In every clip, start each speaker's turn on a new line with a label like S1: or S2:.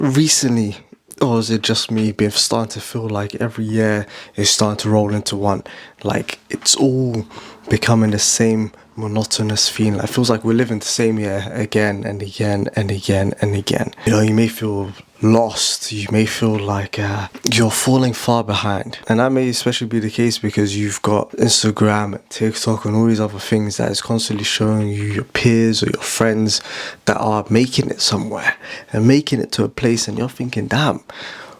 S1: recently, or is it just me, been starting to feel like every year is starting to roll into one? Like it's all becoming the same monotonous feeling. It feels like we're living the same year again and again and again and again. You know, you may feel lost, you may feel like you're falling far behind, and that may especially be the case because you've got Instagram and TikTok and all these other things that is constantly showing you your peers or your friends that are making it somewhere and making it to a place, and you're thinking, damn,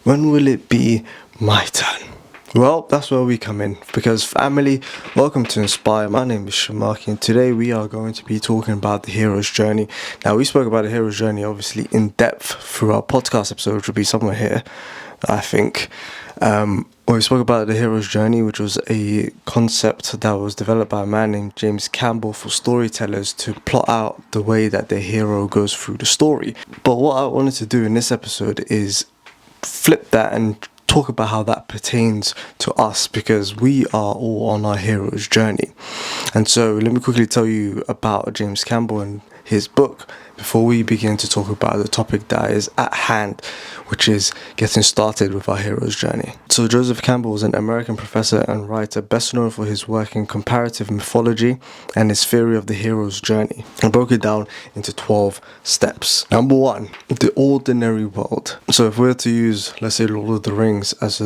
S1: when will it be my turn? Well, that's where we come in, because family, welcome to Inspyre. My name is Shamaki, and today we are going to be talking about the hero's journey. Now, we spoke about the hero's journey obviously in depth through our podcast episode, which will be somewhere here, I think. We spoke about the hero's journey, which was a concept that was developed by a man named James Campbell for storytellers to plot out the way that the hero goes through the story. But what I wanted to do in this episode is flip that and talk about how that pertains to us, because we are all on our hero's journey. And so let me quickly tell you about James Campbell and his book before we begin to talk about the topic that is at hand, which is getting started with our hero's journey. So Joseph Campbell was an American professor and writer, best known for his work in comparative mythology and his theory of the hero's journey, and broke it down into 12 steps. Number 1, the ordinary world. So if we were to use, let's say, Lord of the Rings as a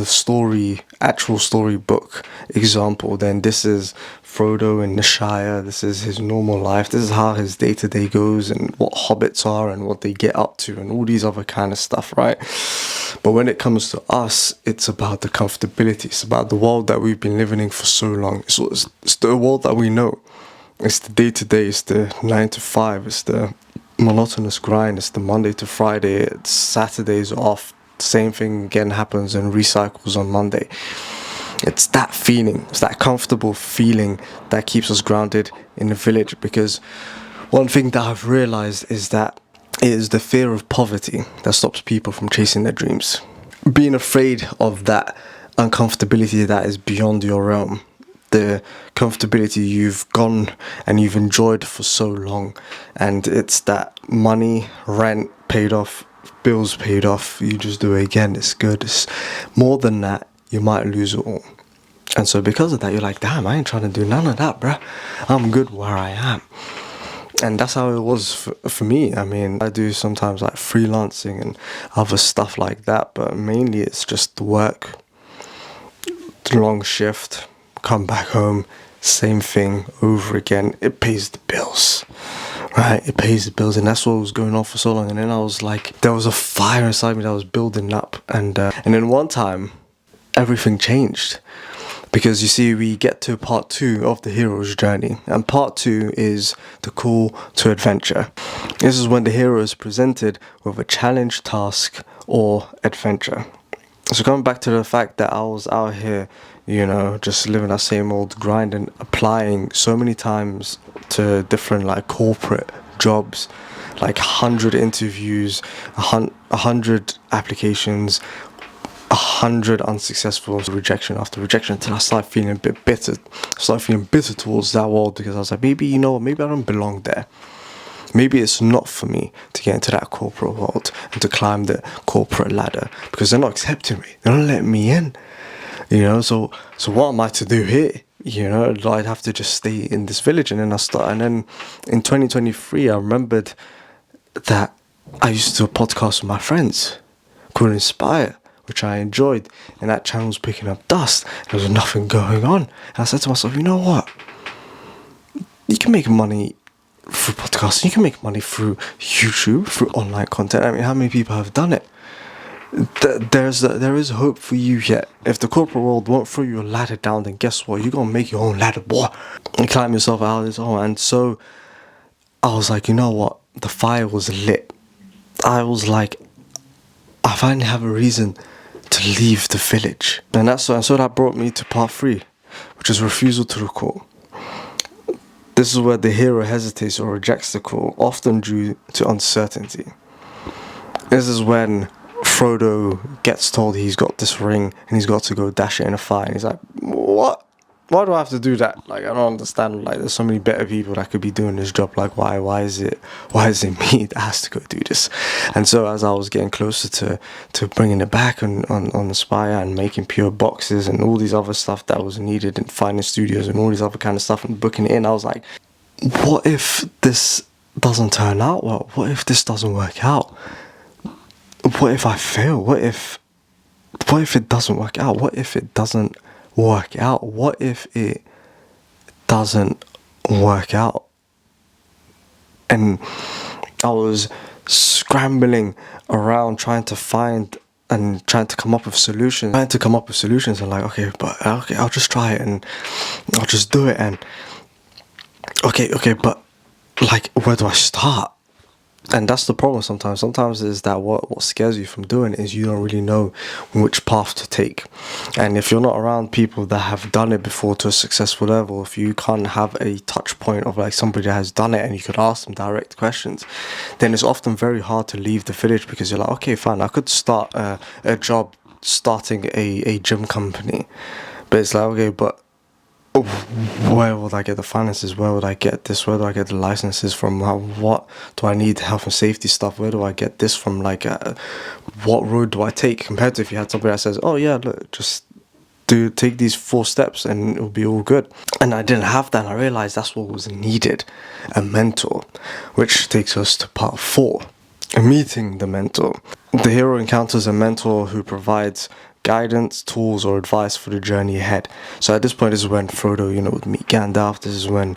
S1: actual story book example, then this is Frodo in the Shire. This is his normal life. This is how his day-to-day goes, and what hobbits are and what they get up to and all these other kind of stuff, right? But when it comes to us, it's about the comfortability. It's about the world that we've been living in for so long. It's the world that we know. It's the day-to-day. It's the 9 to 5. It's the monotonous grind. It's the Monday to Friday. It's Saturdays off. Same thing again happens and recycles on Monday. It's that feeling, it's that comfortable feeling that keeps us grounded in the village. Because one thing that I've realized is that it is the fear of poverty that stops people from chasing their dreams. Being afraid of that uncomfortability that is beyond your realm, the comfortability you've gone and you've enjoyed for so long, and it's that money, rent paid off, bills paid off, you just do it again, it's good. It's more than that, you might lose it all. And so because of that, you're like, damn, I ain't trying to do none of that, bruh. I'm good where I am. And that's how it was for me. I mean, I do sometimes like freelancing and other stuff like that, but mainly it's just work, long shift, come back home, same thing over again. It pays the bills, right? It pays the bills, and that's what was going on for so long. And then I was like, there was a fire inside me that was building up, and then one time, everything changed. Because you see, we get to part 2 of the hero's journey, and part 2 is the call to adventure. This is when the hero is presented with a challenge, task, or adventure. So coming back to the fact that I was out here, you know, just living that same old grind and applying so many times to different like corporate jobs, like 100 interviews, 100 applications, 100 unsuccessful, rejection after rejection, until I started feeling a bit bitter. I started feeling bitter towards that world, because I was like, maybe I don't belong there. Maybe it's not for me to get into that corporate world and to climb the corporate ladder, because they're not accepting me. They're not letting me in. You know, so what am I to do here? You know, I'd have to just stay in this village. And then in 2023, I remembered that I used to do a podcast with my friends called Inspyre, which I enjoyed, and that channel was picking up dust. There was nothing going on. And I said to myself, you know what? You can make money through podcasting. You can make money through YouTube, through online content. I mean, how many people have done it? There is hope for you yet. If the corporate world won't throw you a ladder down, then guess what? You're going to make your own ladder, boy. And climb yourself out of this hole. And so I was like, you know what? The fire was lit. I was like, I finally have a reason to leave the village. And so that brought me to part 3, which is refusal to the call. This is where the hero hesitates or rejects the call, often due to uncertainty. This is when Frodo gets told he's got this ring and he's got to go dash it in a fire. And he's like, what? Why do I have to do that? Like, I don't understand. Like, there's so many better people that could be doing this job. Like, why is it me that has to go do this? And so as I was getting closer to bringing it back on Inspyre and making pure boxes and all these other stuff that was needed and finding studios and all these other kind of stuff and booking it in, I was like, what if this doesn't turn out well? What if this doesn't work out? What if I fail? What if it doesn't work out? What if it doesn't work out? What if it doesn't work out? And I was scrambling around trying to find and trying to come up with solutions. And like, okay, I'll just try it and I'll just do it. And okay, but like, where do I start? And that's the problem sometimes. Sometimes is that what scares you from doing it is you don't really know which path to take. And if you're not around people that have done it before to a successful level, if you can't have a touch point of like somebody that has done it and you could ask them direct questions, then it's often very hard to leave the village, because you're like, okay, fine, I could start a job starting a gym company. But it's like, okay, but where would I get the finances? Where would I get this? Where do I get the licenses from? What do I need? Health and safety stuff. Where do I get this from? Like, what road do I take? Compared to if you had somebody that says, oh yeah, look, just take these 4 steps and it'll be all good. And I didn't have that, and I realized that's what was needed, a mentor, which takes us to part 4, meeting the mentor. The hero encounters a mentor who provides guidance, tools, or advice for the journey ahead. So at this point, this is when Frodo, would meet Gandalf. This is when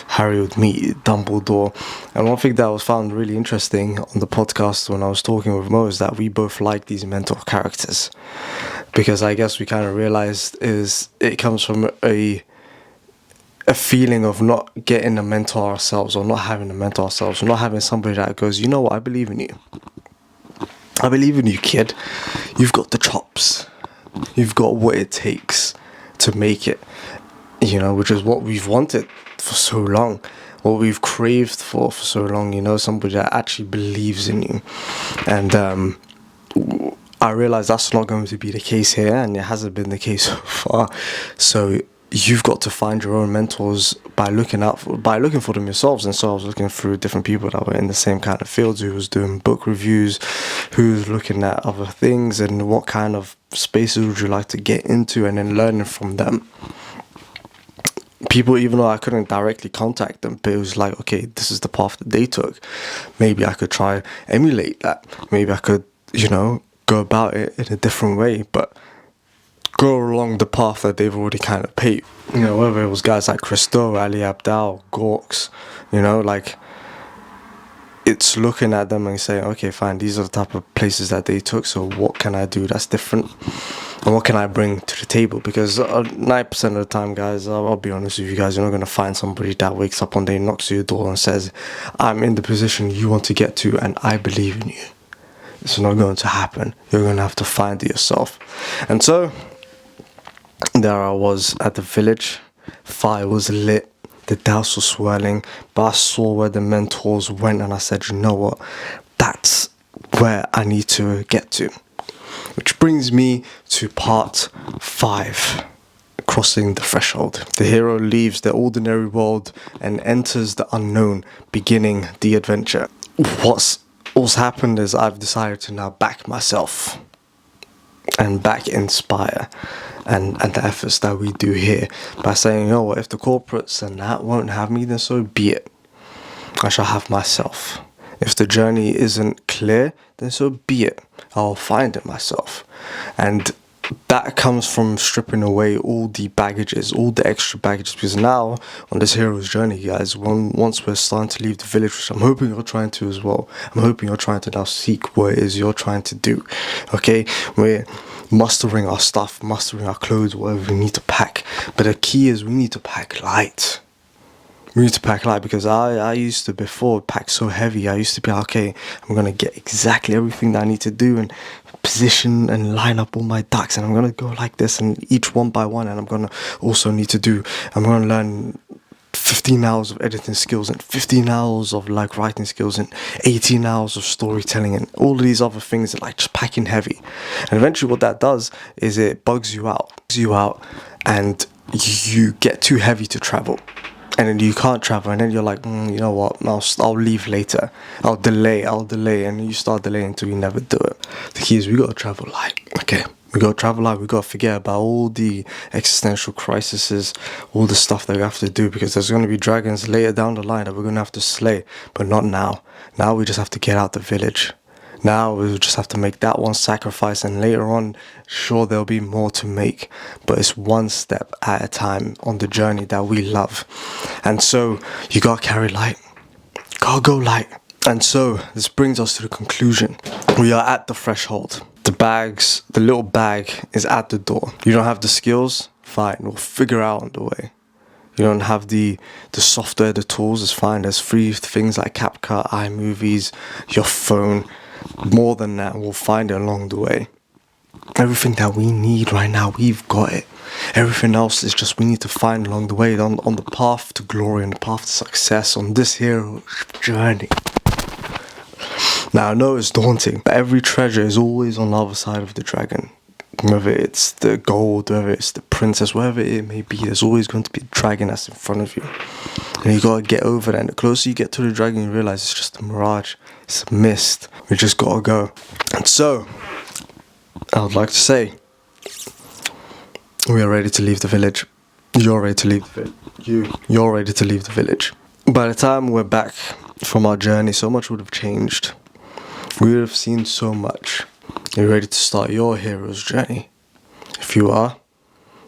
S1: Harry would meet Dumbledore. And one thing that was found really interesting on the podcast when I was talking with Mo is that we both like these mentor characters, because I guess we kind of realized is it comes from a feeling of not getting a mentor ourselves, or not having a mentor ourselves, or not having somebody that goes, you know what, I believe in you. I believe in you, kid. You've got the chops. You've got what it takes to make it, which is what we've wanted for so long, what we've craved for so long, somebody that actually believes in you. And I realize that's not going to be the case here, and it hasn't been the case so far. So you've got to find your own mentors by looking for them yourselves. And so I was looking through different people that were in the same kind of fields, who was doing book reviews, who was looking at other things, and what kind of spaces would you like to get into, and then learning from them. People, even though I couldn't directly contact them, but it was like, okay, this is the path that they took. Maybe I could try emulate that. Maybe I could, go about it in a different way, but go along the path that they've already kind of paved. Whether it was guys like Christo, Ali Abdal, Gorks, like, it's looking at them and saying, okay, fine, these are the type of places that they took, so what can I do that's different? And what can I bring to the table? Because 9% of the time, guys, I'll be honest with you guys, you're not going to find somebody that wakes up one day, knocks on your door and says, I'm in the position you want to get to and I believe in you. It's not going to happen. You're going to have to find it yourself. And so there I was at the village. Fire was lit. The douse was swirling. But I saw where the mentors went, and I said, you know what? That's where I need to get to. Which brings me to part 5. Crossing the threshold. The hero leaves the ordinary world and enters the unknown, beginning the adventure. What's happened is I've decided to now back myself and back Inspyre and the efforts that we do here by saying, you know what, if the corporates and that won't have me, then so be it. I shall have myself. If the journey isn't clear, then so be it. I'll find it myself. And that comes from stripping away all the baggages, all the extra baggages, because now on this hero's journey, guys, once we're starting to leave the village, which I'm hoping you're trying to as well, I'm hoping you're trying to now seek what it is you're trying to do. Okay, we're mustering our stuff, mustering our clothes, whatever we need to pack, but the key is we need to pack light. We need to pack light, because I used to before pack so heavy. I used to be like, okay, I'm going to get exactly everything that I need to do and position and line up all my ducks, and I'm going to go like this, and each one by one, and I'm going to also need to do, I'm going to learn 15 hours of editing skills and 15 hours of like writing skills and 18 hours of storytelling and all of these other things that like just packing heavy. And eventually what that does is it bugs you out, and you get too heavy to travel. And then you can't travel, and then you're like, you know what, I'll leave later. I'll delay, and then you start delaying until you never do it. The key is we gotta travel light, okay? We gotta travel light, we gotta forget about all the existential crises, all the stuff that we have to do, because there's gonna be dragons later down the line that we're gonna have to slay, but not now. Now we just have to get out the village. Now we just have to make that one sacrifice, and later on, sure, there'll be more to make, but it's one step at a time on the journey that we love. And so you gotta carry light, gotta go light. And so this brings us to the conclusion. We are at the threshold. The little bag is at the door. You don't have the skills? Fine, we'll figure out on the way. You don't have the software, the tools, it's fine. There's free things like CapCut, iMovies, your phone. More than that, we'll find it along the way. Everything that we need right now, we've got it. Everything else is just we need to find along the way, on the path to glory and the path to success, on this hero journey. Now, I know it's daunting, but every treasure is always on the other side of the dragon. Whether it's the gold, whether it's the princess, whatever it may be, there's always going to be a dragon that's in front of you. And you gotta get over that. And the closer you get to the dragon, you realize it's just a mirage. It's a mist. We just gotta go. And so, I would like to say, we are ready to leave the village. You're ready to leave the village. You're ready to leave the village. By the time we're back from our journey, so much would have changed. We would have seen so much. You're ready to start your hero's journey. If you are,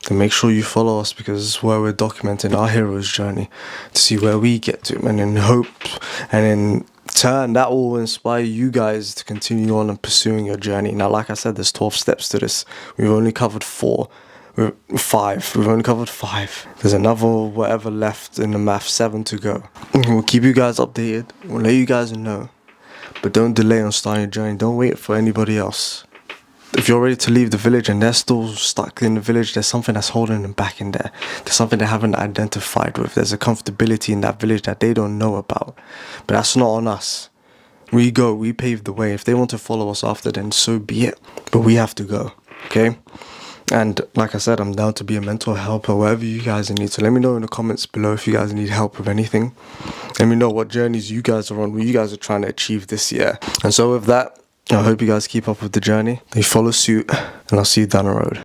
S1: then make sure you follow us, because this is where we're documenting our hero's journey to see where we get to, and in hope and in turn that will inspire you guys to continue on and pursuing your journey. Now, like I said, there's 12 steps to this. We've only covered 5. We've only covered 5. There's another whatever left in the math, 7 to go. We'll keep you guys updated. We'll let you guys know. But don't delay on starting your journey. Don't wait for anybody else. If you're ready to leave the village and they're still stuck in the village, there's something that's holding them back in there. There's something they haven't identified with. There's a comfortability in that village that they don't know about. But that's not on us. We go, we pave the way. If they want to follow us after, then so be it. But we have to go, okay? And like I said, I'm down to be a mental helper, whatever you guys need. So let me know in the comments below if you guys need help with anything. Let me know what journeys you guys are on, what you guys are trying to achieve this year. And so with that, I hope you guys keep up with the journey. You follow suit, and I'll see you down the road.